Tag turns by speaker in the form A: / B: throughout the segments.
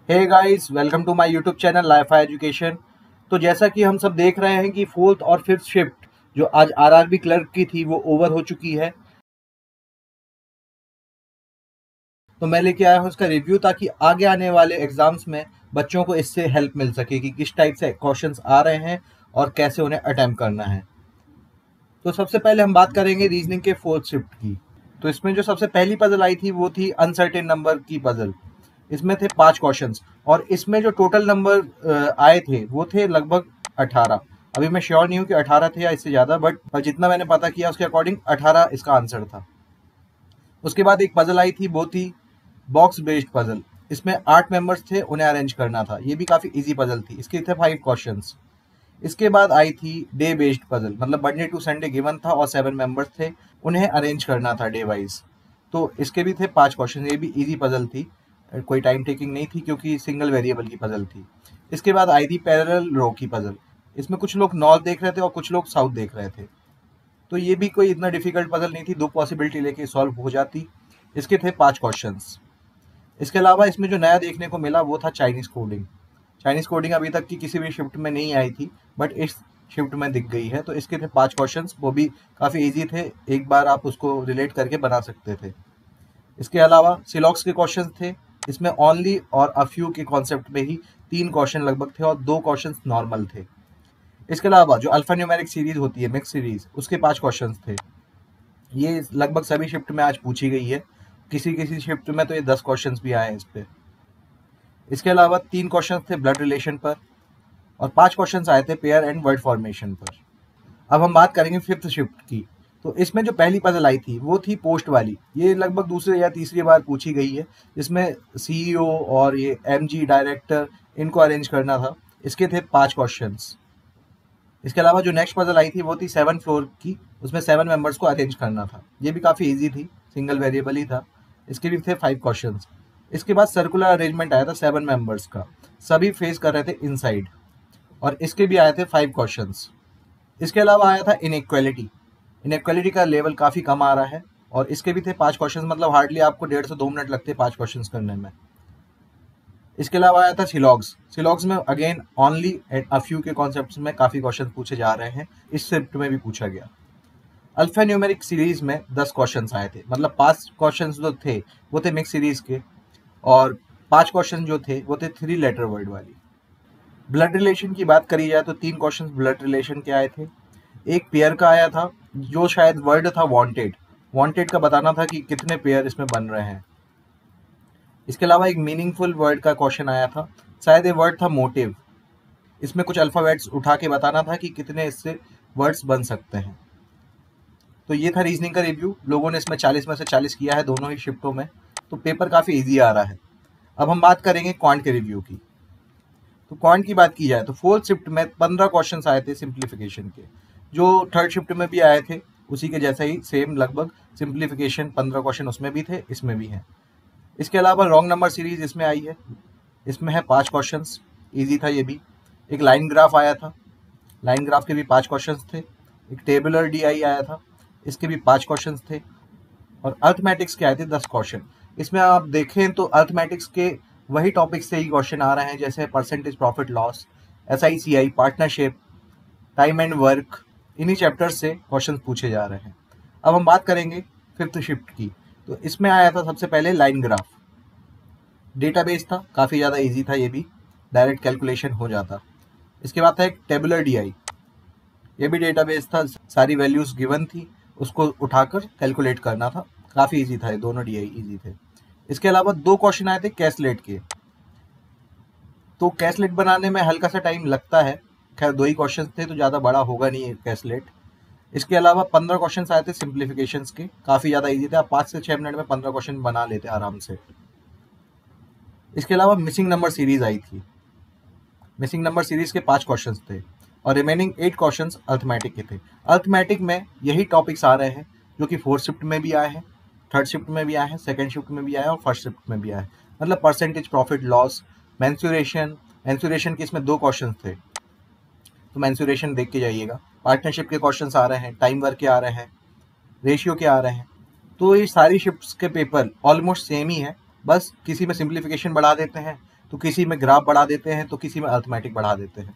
A: Hey guys, welcome to my YouTube channel Lifai education. तो जैसा कि हम सब देख रहे हैं कि फोर्थ और फिफ्थ शिफ्ट जो आज आरआरबी क्लर्क की थी वो ओवर हो चुकी है। तो मैं लेके आया हूँ उसका रिव्यू ताकि आगे आने वाले एग्जाम्स में बच्चों को इससे हेल्प मिल सके कि किस टाइप से क्वेश्चंस आ रहे हैं और कैसे उन्हें अटेम्प्ट करना है। तो सबसे पहले हम बात करेंगे रीजनिंग के फोर्थ शिफ्ट की। तो इसमें जो सबसे पहली पजल आई थी वो थी अनसर्टेन नंबर की पजल। इसमें थे 5 क्वेश्चंस और इसमें जो टोटल नंबर आए थे वो थे लगभग 18। अभी मैं श्योर नहीं हूँ कि 18 थे या इससे ज़्यादा, बट जितना मैंने पता किया उसके अकॉर्डिंग 18 इसका आंसर था। उसके बाद एक पजल आई थी, वो थी बॉक्स बेस्ड पजल। इसमें 8 मेंबर्स थे, उन्हें अरेंज करना था। ये भी काफ़ी ईजी पजल थी। इसके थे 5 क्वेश्चंस। इसके बाद आई थी डे बेस्ड पजल, मतलब मंडे टू संडे गिवन था और 7 मेंबर्स थे, उन्हें अरेंज करना था डे वाइज। तो इसके भी थे 5 क्वेश्चन। ये भी इजी पजल थी, कोई टाइम टेकिंग नहीं थी क्योंकि सिंगल वेरिएबल की पजल थी। इसके बाद आई थी पैरेलल रो की पजल। इसमें कुछ लोग नॉर्थ देख रहे थे और कुछ लोग साउथ देख रहे थे। तो ये भी कोई इतना डिफिकल्ट पजल नहीं थी, 2 पॉसिबिलिटी लेके सॉल्व हो जाती। इसके थे 5 क्वेश्चंस। इसके अलावा इसमें जो नया देखने को मिला वो था चाइनीज कोडिंग। चाइनीज कोडिंग अभी तक की किसी भी शिफ्ट में नहीं आई थी, बट इस शिफ्ट में दिख गई है। तो इसके थे 5 क्वेश्चंस, वो भी काफ़ी इजी थे, एक बार आप उसको रिलेट करके बना सकते थे। इसके अलावा सिलॉक्स के क्वेश्चंस थे। इसमें ओनली और अ फ्यू के कॉन्सेप्ट में ही 3 क्वेश्चन लगभग थे और 2 क्वेश्चंस नॉर्मल थे। इसके अलावा जो अल्फा न्यूमेरिक सीरीज होती है, मिक्स सीरीज, उसके 5 क्वेश्चंस थे। ये लगभग सभी शिफ्ट में आज पूछी गई है। किसी किसी शिफ्ट में तो ये 10 क्वेश्चंस भी आए हैं इस पे। इसके अलावा 3 क्वेश्चंस थे ब्लड रिलेशन पर और 5 क्वेश्चंस आए थे पेयर एंड वर्ड फॉर्मेशन पर। अब हम बात करेंगे फिफ्थ शिफ्ट की। तो इसमें जो पहली पजल आई थी वो थी पोस्ट वाली। ये लगभग दूसरे या तीसरी बार पूछी गई है। इसमें सीईओ और ये एमजी डायरेक्टर, इनको अरेंज करना था। इसके थे 5 क्वेश्चंस। इसके अलावा जो नेक्स्ट पजल आई थी वो थी 7 फ्लोर की। उसमें 7 मेंबर्स को अरेंज करना था। ये भी काफ़ी ईजी थी, सिंगल वेरिएबल ही था। इसके भी थे 5 क्वेश्चंस। इसके बाद सर्कुलर अरेंजमेंट आया था 7 मेंबर्स का, सभी फेस कर रहे थे इनसाइड, और इसके भी आए थे 5 क्वेश्चंस। इसके अलावा आया था इनइक्वालिटी। इनइक्वालिटी का लेवल काफ़ी कम आ रहा है और इसके भी थे 5 क्वेश्चंस, मतलब हार्डली आपको 1.5 से 2 मिनट लगते 5 क्वेश्चंस करने में। इसके अलावा आया था सिलॉग्स। सिलॉग्स में again only and a few के कॉन्सेप्ट्स में काफ़ी क्वेश्चन पूछे जा रहे हैं। इस शिफ्ट में भी पूछा गया। अल्फा न्यूमेरिक सीरीज में 10 क्वेश्चंस आए थे, मतलब 5 क्वेश्चंस जो थे वो थे मिक्स सीरीज के और 5 क्वेश्चन जो थे वो थे 3 लेटर वर्ड वाली। ब्लड रिलेशन की बात करी जाए तो 3 क्वेश्चंस ब्लड रिलेशन के आए थे। एक पेयर का आया था, जो शायद वर्ड था वांटेड। वांटेड का बताना था कि कितने पेयर इसमें बन रहे हैं। इसके अलावा एक मीनिंगफुल वर्ड का क्वेश्चन आया था, शायद ये वर्ड था मोटिव। इसमें कुछ अल्फ़ाबेट्स उठा के बताना था कि कितने इससे वर्ड्स बन सकते हैं। तो ये था रीजनिंग का रिव्यू। लोगों ने इसमें 40 में से 40 किया है दोनों ही शिफ्टों में, तो पेपर काफ़ी ईजी आ रहा है। अब हम बात करेंगे क्वांट के रिव्यू की। तो क्वांट की बात की जाए तो फोर्थ शिफ्ट में 15 क्वेश्चन आए थे सिंप्लीफिकेशन के, जो थर्ड शिफ्ट में भी आए थे उसी के जैसा ही सेम लगभग सिंप्लीफिकेशन 15 क्वेश्चन उसमें भी थे, इसमें भी हैं। इसके अलावा रॉन्ग नंबर सीरीज इसमें आई है। इसमें है 5 क्वेश्चंस, इजी था ये भी। एक लाइन ग्राफ आया था, लाइन ग्राफ के भी 5 क्वेश्चंस थे। एक टेबुलर डीआई आया था, इसके भी 5 क्वेश्चंस थे। और अर्थमेटिक्स के आए थे 10 क्वेश्चन। इसमें आप देखें तो अर्थमेटिक्स के वही टॉपिक से ही क्वेश्चन आ रहे हैं, जैसे percentage profit loss, SICI, partnership, time and work, इन्हीं चैप्टर्स से क्वेश्चन पूछे जा रहे हैं। अब हम बात करेंगे फिफ्थ शिफ्ट की। तो इसमें आया था सबसे पहले लाइन ग्राफ। डेटाबेस था, काफ़ी ज़्यादा इजी था, ये भी डायरेक्ट कैलकुलेशन हो जाता। इसके बाद था एक टेबुलर डीआई। ये भी डेटाबेस था, सारी वैल्यूज़ गिवन थी, उसको उठाकर कैलकुलेट करना था। काफ़ी इजी था, ये दोनों डीआई इजी थे। इसके अलावा 2 क्वेश्चन आए थे कैसलेट के। तो कैसलेट बनाने में हल्का सा टाइम लगता है, खैर 2 ही क्वेश्चन थे तो ज़्यादा बड़ा होगा नहीं कैसलेट। इसके अलावा 15 क्वेश्चन आए थे सिंप्लीफिकेशंस के, काफ़ी ज़्यादा इजी थे, आप 5 से 6 मिनट में 15 क्वेश्चन बना लेते आराम से। इसके अलावा मिसिंग नंबर सीरीज आई थी। मिसिंग नंबर सीरीज के 5 क्वेश्चंस थे और रिमेनिंग 8 क्वेश्चंस अर्थमेटिक के थे। अर्थमेटिक में यही टॉपिक्स आ रहे हैं जो कि फोर्थ शिफ्ट में भी आए हैं, थर्ड शिफ्ट में भी आए हैं, सेकंड शिफ्ट में भी आए हैं और फर्स्ट शिफ्ट में भी आए हैं। मतलब percentage profit loss, mensuration. Mensuration के इसमें 2 क्वेश्चन थे, तो मैंसुरेशन देख के जाइएगा। पार्टनरशिप के क्वेश्चंस आ रहे हैं, टाइम वर्क के आ रहे हैं, रेशियो के आ रहे हैं। तो ये सारी शिफ्ट्स के पेपर ऑलमोस्ट सेम ही है, बस किसी में सिंप्लीफिकेशन बढ़ा देते हैं, तो किसी में ग्राफ बढ़ा देते हैं, तो किसी में अर्थमेटिक बढ़ा देते हैं।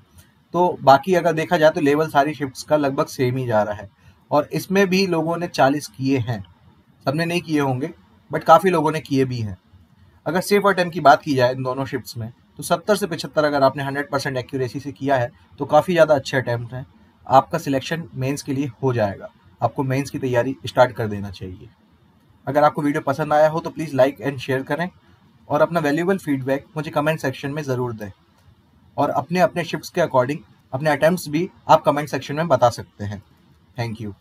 A: तो बाकी अगर देखा जाए तो लेवल सारी शिफ्ट्स का लगभग सेम ही जा रहा है, और इसमें भी लोगों ने 40 किए हैं। सबने नहीं किए होंगे, बट काफ़ी लोगों ने किए भी हैं। अगर सेफ अटेम्प्ट की बात की जाए इन दोनों शिफ्ट्स में, तो 70 से 75 अगर आपने 100% एक्यूरेसी से किया है तो काफ़ी ज़्यादा अच्छे अटेम्प्ट हैं। आपका सिलेक्शन मेंस के लिए हो जाएगा। आपको मेंस की तैयारी स्टार्ट कर देना चाहिए। अगर आपको वीडियो पसंद आया हो तो प्लीज़ लाइक एंड शेयर करें, और अपना वैल्यूएबल फीडबैक मुझे कमेंट सेक्शन में ज़रूर दें। और अपने अपने शिफ्ट्स के अकॉर्डिंग अपने अटेम्प्ट्स भी आप कमेंट सेक्शन में बता सकते हैं। Thank you.